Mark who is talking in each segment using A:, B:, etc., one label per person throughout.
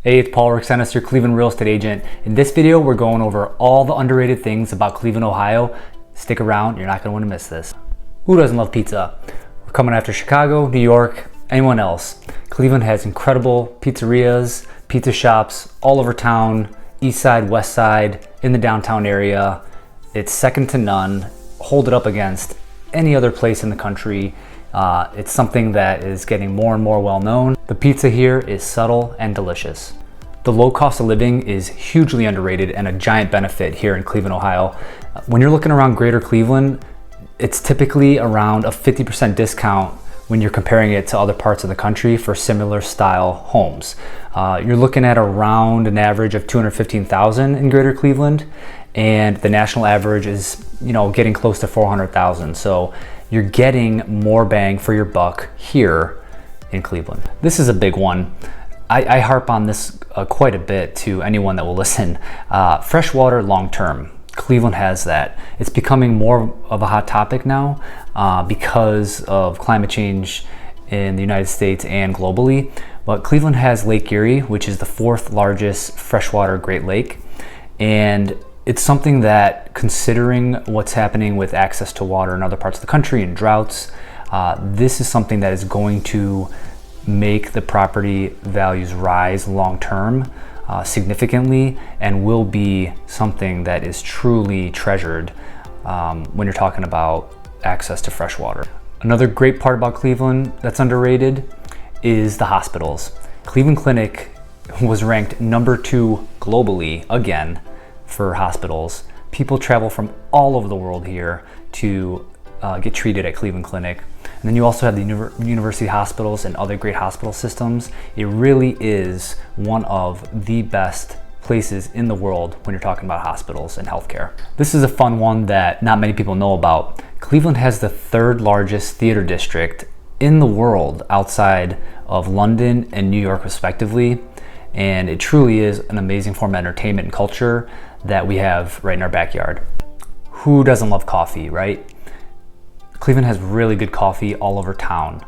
A: Hey, it's Paul Rixenis, your Cleveland real estate agent. In this video, we're going over all the underrated things about Cleveland, Ohio. Stick around, you're not gonna wanna miss this. Who doesn't love pizza? We're coming after Chicago, New York, anyone else. Cleveland has incredible pizzerias, pizza shops all over town, east side, west side, in the downtown area. It's second to none. Hold it up against any other place in the country. It's something that is getting more and more well known. The pizza here is subtle and delicious. The low cost of living is hugely underrated and a giant benefit here in Cleveland, Ohio. When you're looking around greater Cleveland, it's typically around a 50% discount when you're comparing it to other parts of the country for similar style homes. You're looking at around an average of $215,000 in greater Cleveland, and the national average is, getting close to $400,000. So you're getting more bang for your buck here in Cleveland. This is a big one. I harp on this quite a bit to anyone that will listen. Freshwater long-term. Cleveland has that. It's becoming more of a hot topic now because of climate change in the United States and globally. But Cleveland has Lake Erie, which is the fourth largest freshwater Great Lake. And it's something that, considering what's happening with access to water in other parts of the country and droughts, this is something that is going to make the property values rise long-term significantly, and will be something that is truly treasured when you're talking about access to fresh water. Another great part about Cleveland that's underrated is the hospitals. Cleveland Clinic was ranked number 2 globally again for hospitals. People travel from all over the world here to get treated at Cleveland Clinic. And then you also have the university hospitals and other great hospital systems. It really is one of the best places in the world when you're talking about hospitals and healthcare. This is a fun one that not many people know about. Cleveland has the 3rd largest theater district in the world outside of London and New York respectively. And it truly is an amazing form of entertainment and culture that we have right in our backyard. Who doesn't love coffee, right? Cleveland has really good coffee all over town.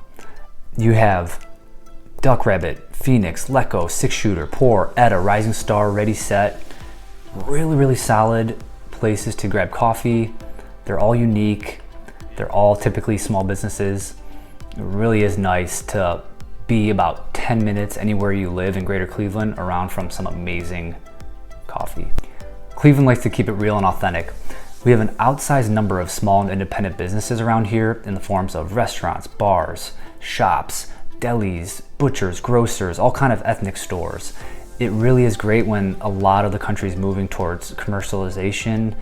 A: You have Duck Rabbit, Phoenix, Lecco, 6-Shooter, Pour, Etta, Rising Star, Ready Set. Really solid places to grab coffee. They're all unique. They're all typically small businesses. It really is nice to be about 10 minutes anywhere you live in greater Cleveland around from some amazing coffee. Cleveland likes to keep it real and authentic. We have an outsized number of small and independent businesses around here in the forms of restaurants, bars, shops, delis, butchers, grocers, all kind of ethnic stores. It really is great when a lot of the country is moving towards commercialization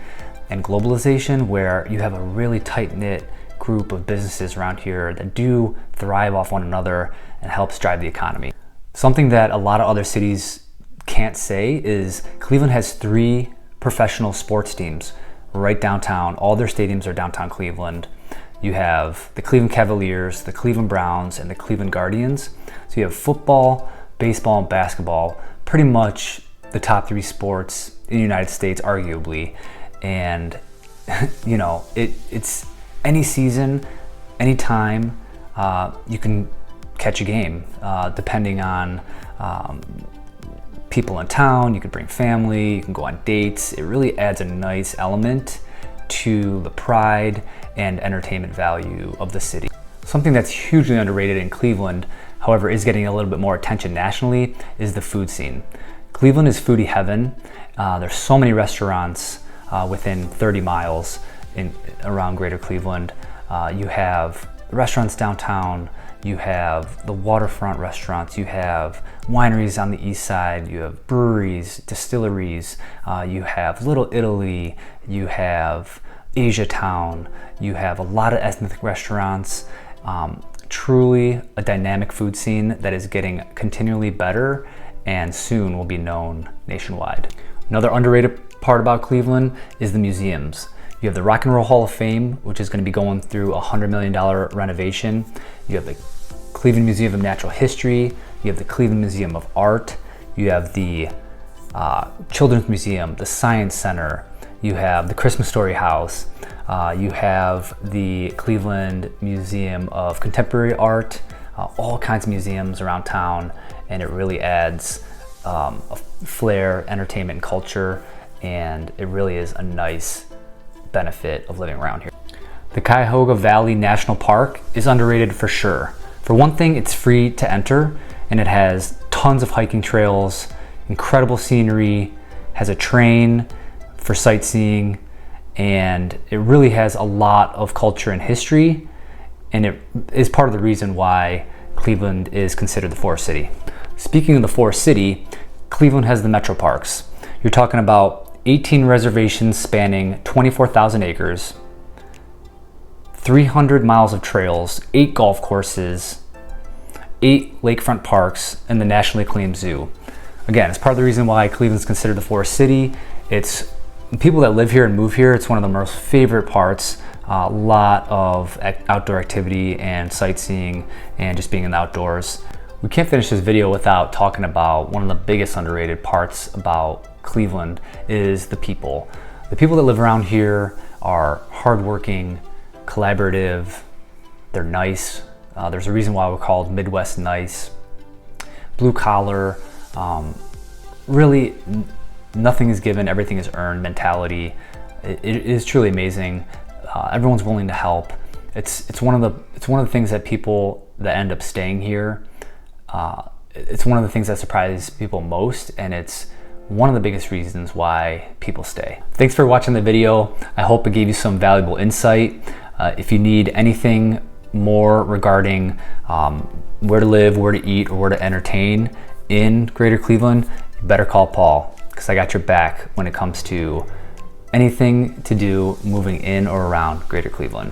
A: and globalization, where you have a really tight-knit group of businesses around here that do thrive off one another and helps drive the economy. Something that a lot of other cities can't say is Cleveland has 3 professional sports teams right downtown. All their stadiums are downtown Cleveland. You have the Cleveland Cavaliers, the Cleveland Browns, and the Cleveland Guardians. So you have football, baseball, and basketball, pretty much the top 3 sports in the United States, arguably. And it's any season, any time, you can catch a game, depending on people in town. You could bring family, you can go on dates. It really adds a nice element to the pride and entertainment value of the city. Something that's hugely underrated in Cleveland, however, is getting a little bit more attention nationally, is the food scene. Cleveland is foodie heaven. There's so many restaurants within 30 miles around greater Cleveland. You have restaurants downtown, you have the waterfront restaurants, you have wineries on the east side, you have breweries, distilleries, you have Little Italy, you have Asia Town, you have a lot of ethnic restaurants. Truly a dynamic food scene that is getting continually better and soon will be known nationwide. Another underrated part about Cleveland is the museums. You have the Rock and Roll Hall of Fame, which is going to be going through a $100 million renovation. You have the Cleveland Museum of Natural History. You have the Cleveland Museum of Art. You have the Children's Museum, the Science Center. You have the Christmas Story House. You have the Cleveland Museum of Contemporary Art. All kinds of museums around town, and it really adds a flair, entertainment, and culture, and it really is a nice benefit of living around here. The Cuyahoga Valley National Park is underrated for sure. For one thing, it's free to enter, and it has tons of hiking trails, incredible scenery, has a train for sightseeing, and it really has a lot of culture and history, and it is part of the reason why Cleveland is considered the Forest City. Speaking of the Forest City, Cleveland has the METROPARKS. You're talking about 18 reservations spanning 24,000 acres, 300 miles of trails, 8 golf courses, 8 lakefront parks, and the nationally acclaimed zoo. Again, it's part of the reason why Cleveland's considered the Forest City. It's people that live here and move here, it's one of the most favorite parts. A lot of outdoor activity and sightseeing and just being in the outdoors. We can't finish this video without talking about one of the biggest underrated parts about Cleveland is the people. The people that live around here are hardworking, collaborative, they're nice. There's a reason why we're called Midwest Nice. Blue collar, really nothing is given, everything is earned mentality. It is truly amazing. Everyone's willing to help. It's one of the things that people that end up staying here. It's one of the things that surprise people most, and it's one of the biggest reasons why people stay. Thanks for watching the video. I hope it gave you some valuable insight. If you need anything more regarding where to live, where to eat, or where to entertain in Greater Cleveland, you better call Paul, because I got your back when it comes to anything to do moving in or around Greater Cleveland.